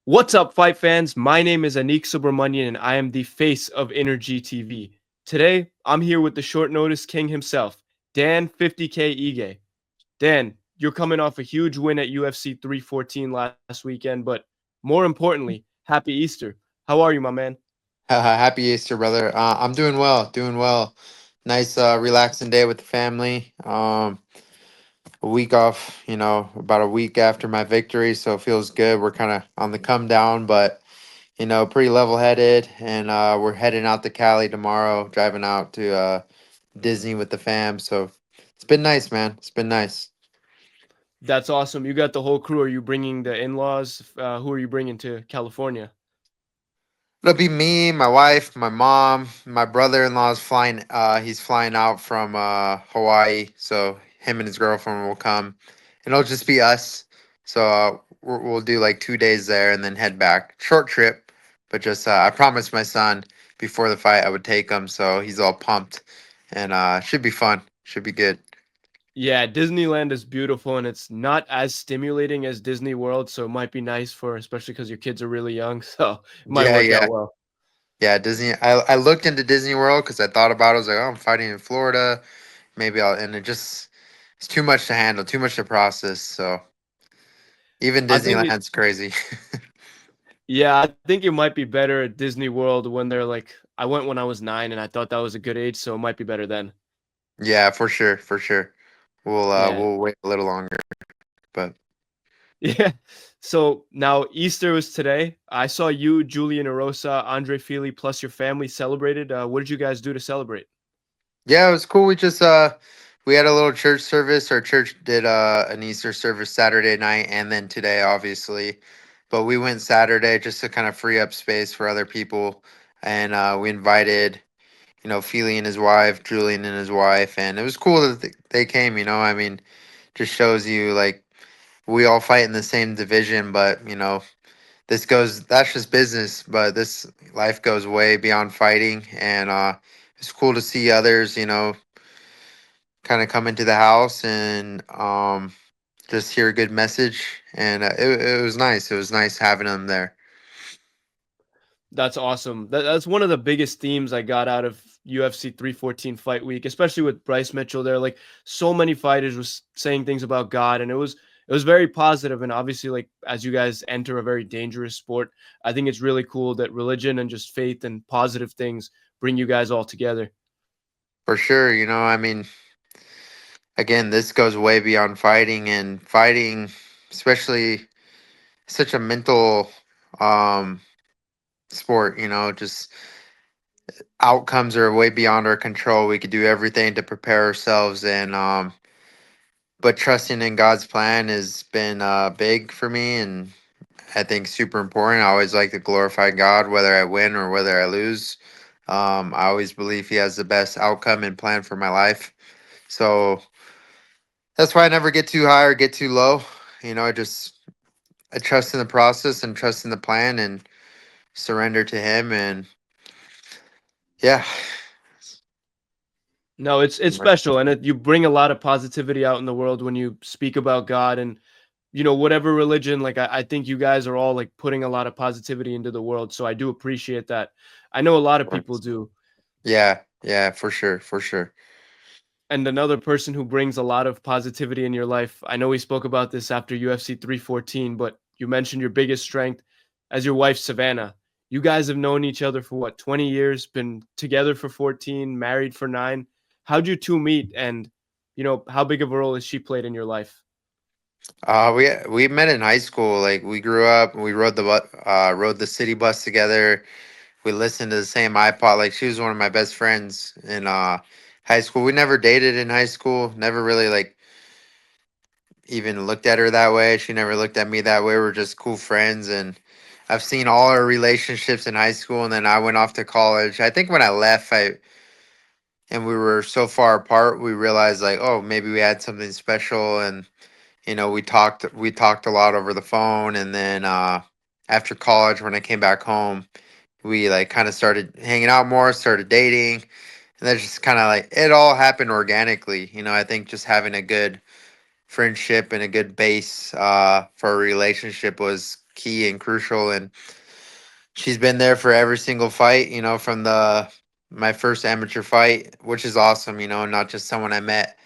What's up, fight fans? My name is Anik Subramanian, and I am the face of Energy TV. Today, I'm here with the short notice king himself, Dan 50K Ige. Dan, you're coming off a huge win at UFC 314 last weekend, but more importantly, happy Easter. How are you, my man? Happy Easter, brother. I'm doing well, doing well. Nice, relaxing day with the family. A week off, about a week after my victory, so it feels good. We're kind of on the come down, but pretty level headed, and we're heading out to Cali tomorrow, driving out to Disney with the fam. So it's been nice, man. It's been nice. That's awesome. You got the whole crew. Are you bringing the in-laws? Who are you bringing to California? It'll be me, my wife, my mom, my brother-in-law is flying. He's flying out from Hawaii, so him and his girlfriend will come, and it'll just be us. So we'll do like 2 days there and then head back. Short trip, but just I promised my son before the fight I would take him, so he's all pumped, and should be fun. Should be good. Yeah, Disneyland is beautiful and it's not as stimulating as Disney World, so it might be nice for especially because your kids are really young, so it might Yeah, work yeah, out well. yeah. Disney. I looked into Disney World because I thought about it. I was like, oh, I'm fighting in Florida. Maybe I'll, and it just it's too much to handle, too much to process. So even I think it Disneyland's crazy. yeah, I think it might be better at Disney World when they're like I went when I was 9 and I thought that was a good age, so it might be better then. Yeah, for sure, for sure. Yeah. We'll wait a little longer, but Yeah. So now Easter was today. I saw you, Julian Erosa, Andre Feely, plus your family celebrated. What did you guys do to celebrate? yeah, it was cool. We had a little church service. Our church did an Easter service Saturday night and then today, obviously. But we went Saturday just to kind of free up space for other people, and we invited Feely and his wife, Julian and his wife, and it was cool that they came. I mean, just shows you like we all fight in the same division, but that's just business, but this life goes way beyond fighting, and it's cool to see others, kind of come into the house and just hear a good message, and it was nice. It was nice having them there. That's awesome. That's one of the biggest themes I got out of UFC 314 fight week, especially with Bryce Mitchell there. Like so many fighters was saying things about God and it was very positive and obviously like as you guys enter a very dangerous sport, I think it's really cool that religion and just faith and positive things bring you guys all together. For sure, I mean, again, this goes way beyond fighting, and fighting, especially such a mental um sport, just outcomes are way beyond our control. We could do everything to prepare ourselves, and but trusting in God's plan has been big for me, and I think super important. I always like to glorify God, whether I win or whether I lose. I always believe He has the best outcome and plan for my life. So that's why I never get too high or get too low. I trust in the process and trust in the plan and surrender to Him. And yeah, No, it's special and you bring a lot of positivity out in the world when you speak about God and whatever religion, like I think you guys are all like putting a lot of positivity into the world. So I do appreciate that. I know a lot of people do. yeah, yeah, for sure, for sure. And another person who brings a lot of positivity in your life. I know we spoke about this after UFC 314, but you mentioned your biggest strength as your wife, Savannah. You guys have known each other for what, 20 years, been together for 14, married for 9. How'd you two meet? And, how big of a role has she played in your life? We met in high school. Like we grew up, we rode the city bus together. We listened to the same iPod. Like she was one of my best friends in high school. We never dated in high school. Never really like even looked at her that way. She never looked at me that way. We're just cool friends, and I've seen all our relationships in high school, and then I went off to college. I think when I left, I and we were so far apart, we realized like, oh, maybe we had something special, and we talked a lot over the phone, and then after college, when I came back home, we like kind of started hanging out more, started dating, and that just kind of like it all happened organically. I think just having a good friendship and a good base for a relationship was key and crucial, and she's been there for every single fight, you know, from the my first amateur fight, which is awesome, you know, not just someone I met.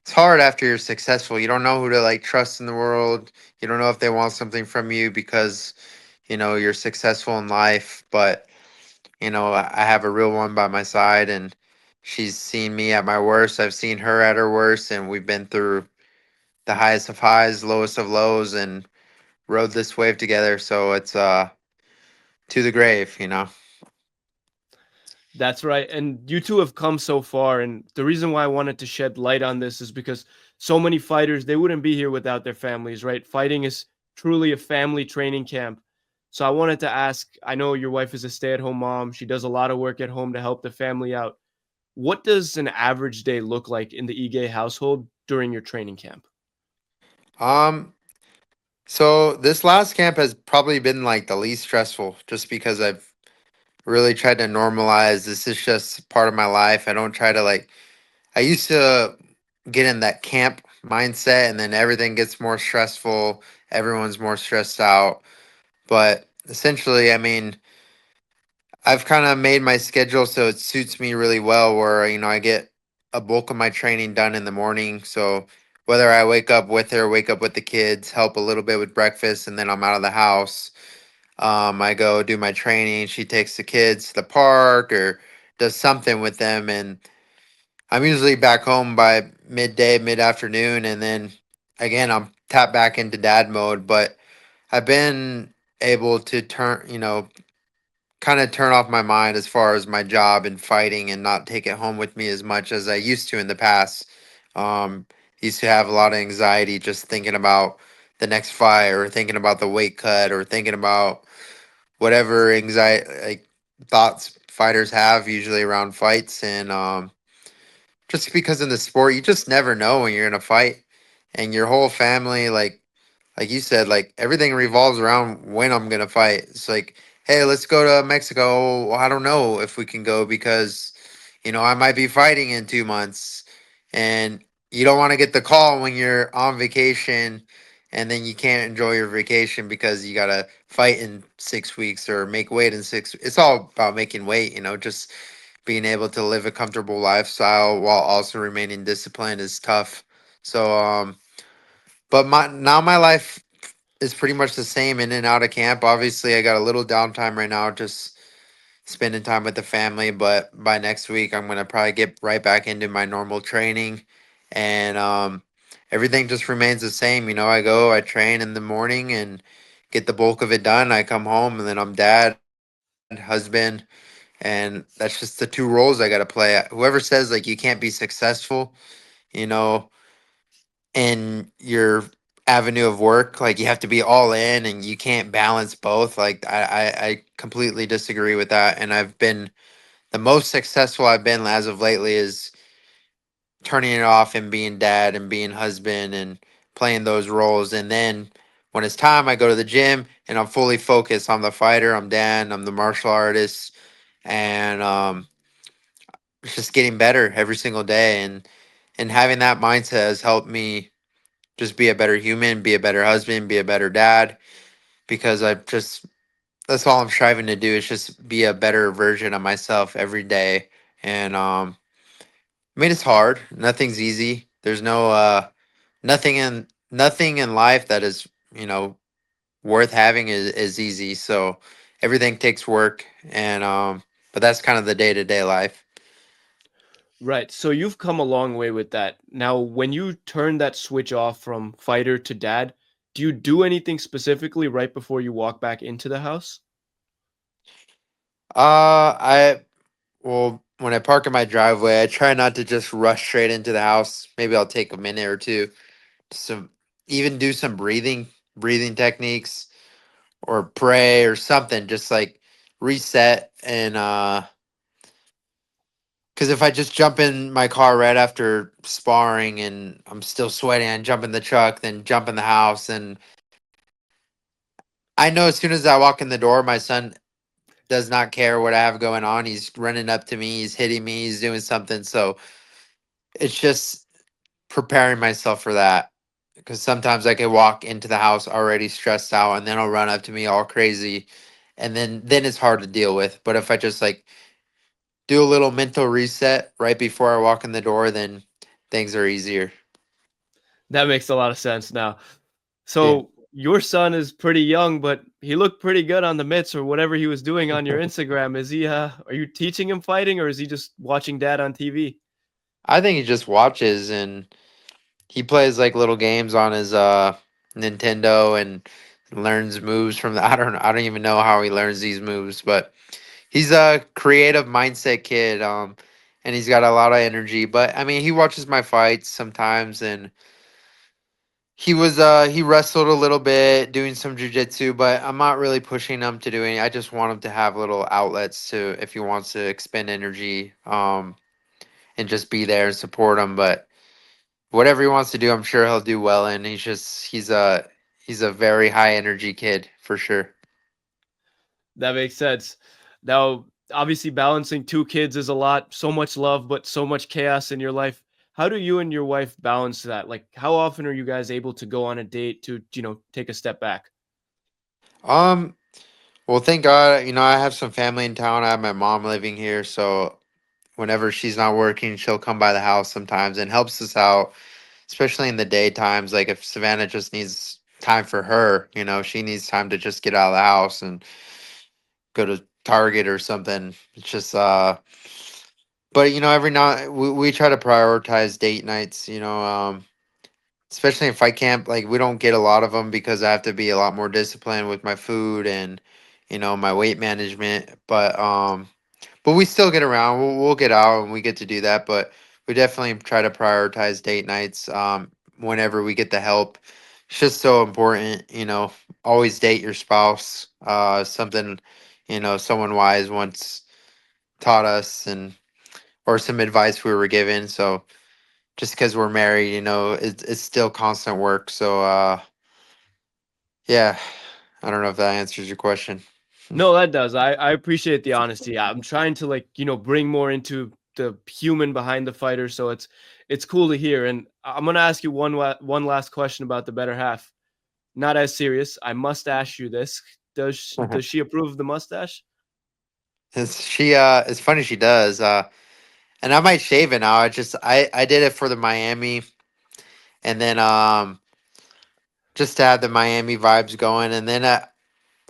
It's hard after you're successful. You don't know who to like trust in the world. You don't know if they want something from you because, you know, you're successful in life, but you know, I have a real one by my side, and she's seen me at my worst. I've seen her at her worst, and we've been through the highest of highs, lowest of lows, and rode this wave together. So it's to the grave, you know. That's right. And you two have come so far. And the reason why I wanted to shed light on this is because so many fighters, they wouldn't be here without their families, right? Fighting is truly a family training camp. So I wanted to ask, I know your wife is a stay-at-home mom. She does a lot of work at home to help the family out. What does an average day look like in the Ige household during your training camp? Um, so this last camp has probably been like the least stressful, just because I've really tried to normalize. This is just part of my life. I don't try to like. I used to get in that camp mindset, and then everything gets more stressful. Everyone's more stressed out. But essentially, I mean, I've kind of made my schedule so it suits me really well, where, you know, I get a bulk of my training done in the morning. So whether I wake up with her, wake up with the kids, help a little bit with breakfast, and then I'm out of the house. I go do my training. She takes the kids to the park or does something with them, and I'm usually back home by midday, mid afternoon, and then again I'm tapped back into dad mode. But I've been able to turn, you know, kind of turn off my mind as far as my job and fighting, and not take it home with me as much as I used to in the past. Um, Used to have a lot of anxiety just thinking about the next fight, or thinking about the weight cut, or thinking about whatever anxiety like thoughts fighters have usually around fights. And just because in the sport you just never know when you're in a fight, and your whole family, like you said, like everything revolves around when I'm gonna fight. It's like, hey, let's go to Mexico. Well, I don't know if we can go because, you know, I might be fighting in 2 months, and you don't want to get the call when you're on vacation, and then you can't enjoy your vacation because you gotta fight in 6 weeks or make weight in six. It's all about making weight, you know, just being able to live a comfortable lifestyle while also remaining disciplined is tough. So, but my life is pretty much the same in and out of camp. Obviously, I got a little downtime right now, just spending time with the family. But by next week, I'm gonna probably get right back into my normal training, and everything just remains the same. You know, I go, I train in the morning, and get the bulk of it done. I come home, and then I'm dad, husband, and that's just the two roles I got to play. Whoever says like you can't be successful, you know, in your avenue of work, like you have to be all in and you can't balance both, like I completely disagree with that. And I've been the most successful I've been as of lately is turning it off and being dad and being husband and playing those roles. And then when it's time, I go to the gym and I'm fully focused. I'm the fighter, I'm Dan, I'm the martial artist, and it's just getting better every single day. And having that mindset has helped me just be a better human, be a better husband, be a better dad, because I just that's all I'm striving to do is just be a better version of myself every day. And I mean, it's hard. Nothing's easy. There's no nothing in life that is, you know, worth having is easy. So everything takes work, and but that's kind of the day-to-day life. Right. So you've come a long way with that. Now, when you turn that switch off from fighter to dad, do you do anything specifically right before you walk back into the house? I Well, when I park in my driveway, I try not to just rush straight into the house. Maybe I'll take a minute or two, some even do some breathing techniques, or pray or something, just like reset. And because if I just jump in my car right after sparring and I'm still sweating, and jump in the truck, then jump in the house, and I know as soon as I walk in the door, my son does not care what I have going on. He's running up to me, he's hitting me, he's doing something. So it's just preparing myself for that, because sometimes I could walk into the house already stressed out, and then he'll run up to me all crazy, and then it's hard to deal with. But if I just like do a little mental reset right before I walk in the door, then things are easier. That makes a lot of sense now. Yeah. So your son is pretty young, but he looked pretty good on the mitts or whatever he was doing on your Instagram. Is he are you teaching him fighting or is he just watching dad on TV? I think he just watches and he plays like little games on his Nintendo and learns moves from the I don't even know how he learns these moves, but he's a creative mindset kid, and he's got a lot of energy. But I mean, he watches my fights sometimes, and he wrestled a little bit, doing some jujitsu. But I'm not really pushing him to do any. I just want him to have little outlets to if he wants to expend energy, and just be there and support him. But whatever he wants to do, I'm sure he'll do well. And he's a very high energy kid for sure. That makes sense. Now, obviously balancing two kids is a lot, so much love, but so much chaos in your life. How do you and your wife balance that? Like how often are you guys able to go on a date to, take a step back? Um, well, thank God, I have some family in town. I have my mom living here, so whenever she's not working, she'll come by the house sometimes and helps us out, especially in the daytimes. Like if Savannah just needs time for her, she needs time to just get out of the house and go to Target or something. It's just but every now we try to prioritize date nights, especially in fight camp. Like we don't get a lot of them because I have to be a lot more disciplined with my food and my weight management. But we still get around. We'll get out and we get to do that. But we definitely try to prioritize date nights whenever we get the help. It's just so important, always date your spouse. Something, someone wise once taught us and or some advice we were given. So just because we're married, it's still constant work. So yeah, I don't know if that answers your question. No, that does. I appreciate the honesty. I'm trying to like, bring more into the human behind the fighter, so it's cool to hear. And I'm gonna ask you one last question about the better half. Not as serious. I must ask you this. Does she approve of the mustache? It's funny she does. And I might shave it now. I did it for the Miami, and then just to have the Miami vibes going, and then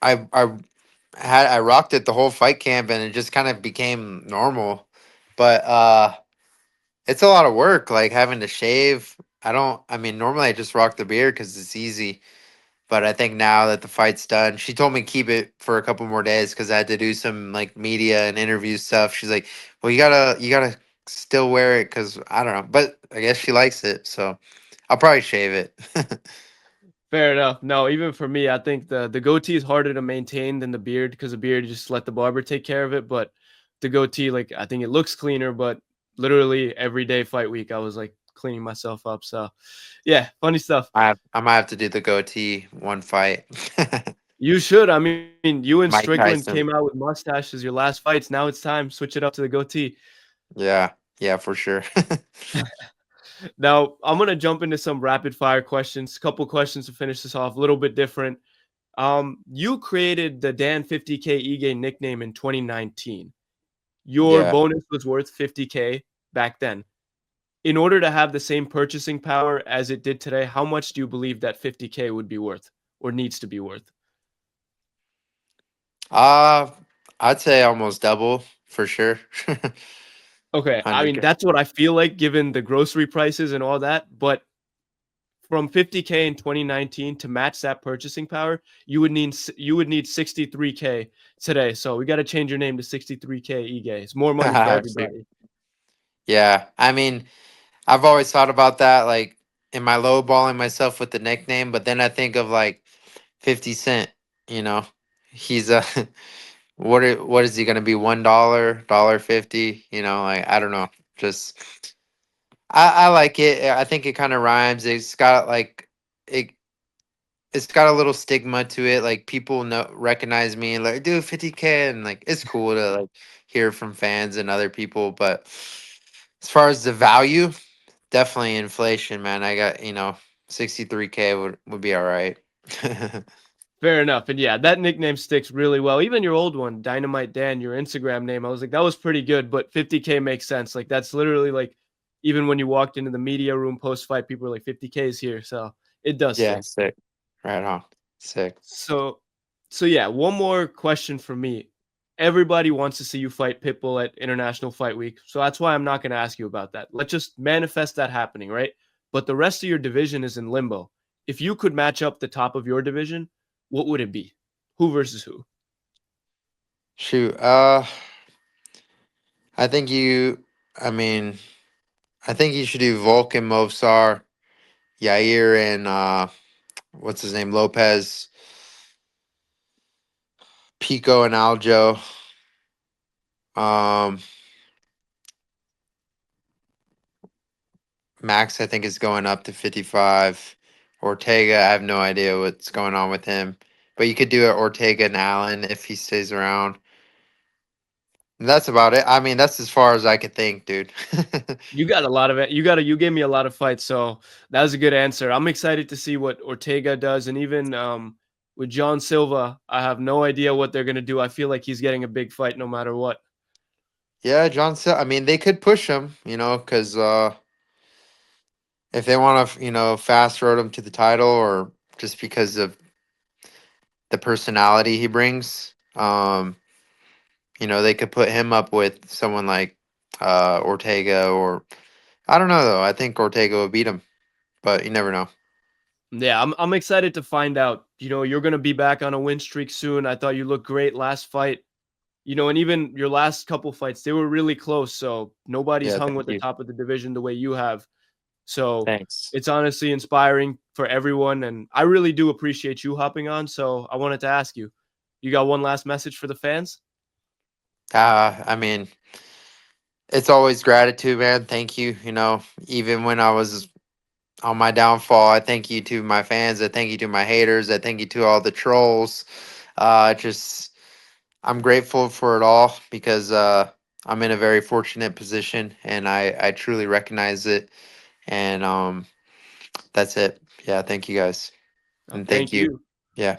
I rocked it the whole fight camp, and it just kind of became normal. But it's a lot of work, like having to shave. I mean, normally I just rock the beard because it's easy. But I think now that the fight's done, she told me keep it for a couple more days because I had to do some like media and interview stuff. She's like, "Well, you gotta still wear it because I don't know." But I guess she likes it, so I'll probably shave it. Fair enough. No, even for me, I think the goatee is harder to maintain than the beard because the beard you just let the barber take care of it. But the goatee, like I think it looks cleaner, but literally every day fight week, I was like cleaning myself up. So yeah, funny stuff. I might have to do the goatee one fight. You should. I mean, you and Mike Strickland Tyson. came out with mustaches your last fights. Now it's time switch it up to the goatee. Yeah, yeah, for sure. Now I'm gonna jump into some rapid fire questions. Couple questions to finish this off. A little bit different. You created the Dan 50K Ige nickname in 2019. Your Yeah. bonus was worth 50K back then. In order to have the same purchasing power as it did today, how much do you believe that 50K would be worth or needs to be worth? Uh, I'd say almost double for sure. Okay, I mean 100K. that's what I feel like given the grocery prices and all that, but from 50K in 2019 to match that purchasing power, you would need 63K today. So we got to change your name to 63K Ige. It's more money for Absolutely. everybody. Yeah, I mean, I've always thought about that, like, am I lowballing myself with the nickname? But then I think of like 50 Cent, you know, he's a what is he gonna be? $1, 50? Like I don't know. Just I like it. I think it kind of rhymes. It's got like it. It's got a little stigma to it. Like people recognize me and like, dude, 50K, and like it's cool to like hear from fans and other people. But as far as the value, definitely inflation, man. I got. 63K would be all right. Fair enough. And yeah, that nickname sticks really well. Even your old one, Dynamite Dan, your Instagram name, I was like, that was pretty good, but 50K makes sense. Like that's literally like even when you walked into the media room post fight, people were like 50K is here. So it does Yeah, fit. sick. Right on. Sick. So so yeah, one more question for me. Everybody wants to see you fight Pitbull at International Fight Week. So that's why I'm not going to ask you about that. Let's just manifest that happening, right? But the rest of your division is in limbo. If you could match up the top of your division, what would it be? Who versus who? Shoot. I think you. I mean, I think you should do Vulcan, Movsar, Yair, and what's his name, Lopez, Pico, and Aljo. Um, Max, I think, is going up to 55. Ortega, I have no idea what's going on with him, but you could do it Ortega and Allen if he stays around. And that's about it. I mean, that's as far as I could think, dude. You got a lot of it. You gave me a lot of fights, so that was a good answer. I'm excited to see what Ortega does, and even with John Silva, I have no idea what they're gonna do. I feel like he's getting a big fight no matter what. Yeah, John said. I mean, they could push him, because if they want to, fast road him to the title, or just because of the personality he brings, they could put him up with someone like Ortega, or I don't know though. I think Ortega would beat him, but you never know. Yeah, I'm excited to find out. You're gonna be back on a win streak soon. I thought you looked great last fight. And even your last couple fights, they were really close. So nobody's Yeah, hung thank with the you. top of the division the way you have. So Thanks. it's honestly inspiring for everyone. And I really do appreciate you hopping on. So I wanted to ask you, you got one last message for the fans? I mean, it's always gratitude, man. Thank you. Even when I was on my downfall, I thank you to my fans. I thank you to my haters. I thank you to all the trolls. Just I'm grateful for it all because I'm in a very fortunate position, and I truly recognize it. And that's it. Yeah, thank you guys, and thank Thank you. you. Yeah.